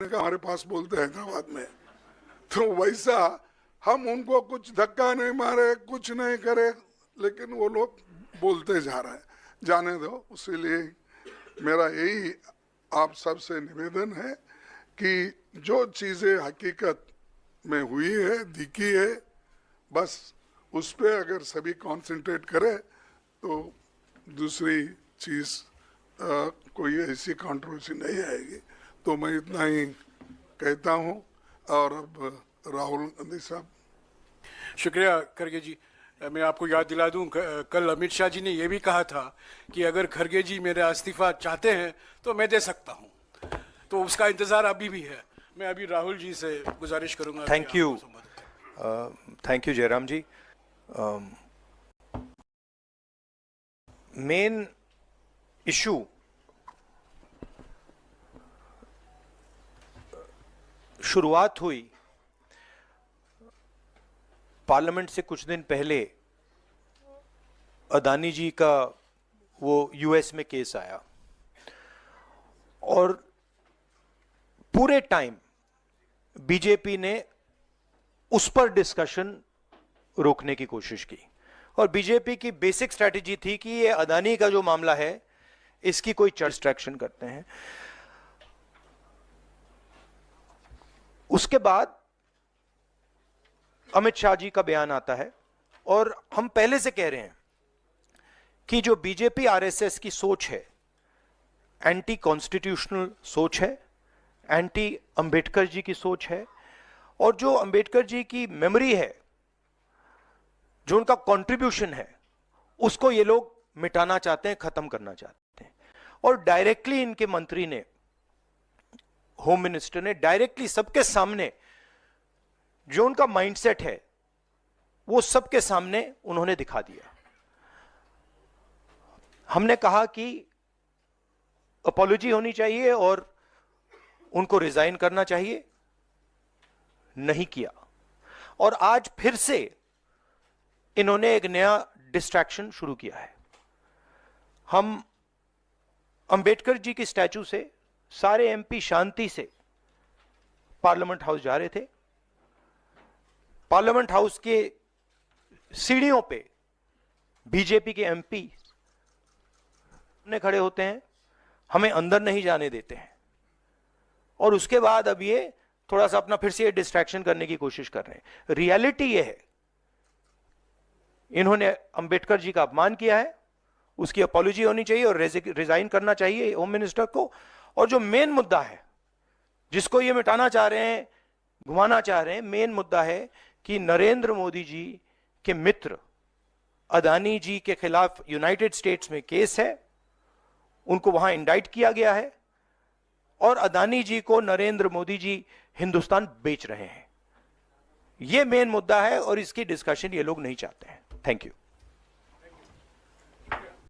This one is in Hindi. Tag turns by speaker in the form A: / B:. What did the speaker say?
A: हमारे पास बोलते हैं हैदराबाद में, तो वैसा हम उनको कुछ धक्का नहीं मारे, कुछ नहीं करे, लेकिन वो लोग बोलते जा रहे हैं, जाने दो। इसीलिए मेरा यही आप सबसे निवेदन है कि जो चीज़ें हकीकत में हुई है, दिखी है, बस उस पर अगर सभी कंसंट्रेट करें तो दूसरी चीज़ कोई ऐसी कंट्रोवर्सी नहीं आएगी। तो मैं इतना ही कहता हूँ। और अब राहुल गांधी साहब।
B: शुक्रिया खड़गे जी। मैं आपको याद दिला दूं, कल अमित शाह जी ने यह भी कहा था कि अगर खड़गे जी मेरा इस्तीफा चाहते हैं तो मैं दे सकता हूं, तो उसका इंतजार अभी भी है। मैं अभी राहुल जी से गुजारिश करूंगा।
C: Thank you Jairam ji. Main issue शुरुआत हुई पार्लियामेंट से कुछ दिन पहले, अदानी जी का वो यूएस में केस आया और पूरे टाइम बीजेपी ने उस पर डिस्कशन रोकने की कोशिश की। और बीजेपी की बेसिक स्ट्रैटेजी थी कि ये अदानी का जो मामला है इसकी कोई डिस्ट्रैक्शन करते हैं। उसके बाद अमित शाह जी का बयान आता है और हम पहले से कह रहे हैं कि जो बीजेपी आरएसएस की सोच है, एंटी कॉन्स्टिट्यूशनल सोच है, एंटी अंबेडकर जी की सोच है, और जो अंबेडकर जी की मेमोरी है, जो उनका कंट्रीब्यूशन है, उसको ये लोग मिटाना चाहते हैं, खत्म करना चाहते हैं। और डायरेक्टली इनके मंत्री ने, होम मिनिस्टर ने डायरेक्टली सबके सामने जो उनका माइंडसेट है वो सबके सामने उन्होंने दिखा दिया। हमने कहा कि अपॉलॉजी होनी चाहिए और उनको रिजाइन करना चाहिए, नहीं किया। और आज फिर से इन्होंने एक नया डिस्ट्रैक्शन शुरू किया है। हम अंबेडकर जी की स्टैचू से सारे एमपी शांति से पार्लियामेंट हाउस जा रहे थे। पार्लियामेंट हाउस के सीढ़ियों पे बीजेपी के एमपी ने खड़े होते हैं, हमें अंदर नहीं जाने देते हैं, और उसके बाद अब ये थोड़ा सा अपना फिर से डिस्ट्रैक्शन करने की कोशिश कर रहे हैं। रियलिटी ये है, इन्होंने अंबेडकर जी का अपमान किया है, उसकी अपॉलॉजी होनी चाहिए और रिजाइन करना चाहिए होम मिनिस्टर को। और जो मेन मुद्दा है जिसको ये मिटाना चाह रहे हैं, घुमाना चाह रहे हैं, मेन मुद्दा है कि नरेंद्र मोदी जी के मित्र अदानी जी के खिलाफ यूनाइटेड स्टेट्स में केस है, उनको वहां इंडाइट किया गया है, और अदानी जी को नरेंद्र मोदी जी हिंदुस्तान बेच रहे हैं। यह मेन मुद्दा है और इसकी डिस्कशन ये लोग नहीं चाहते हैं। Thank you.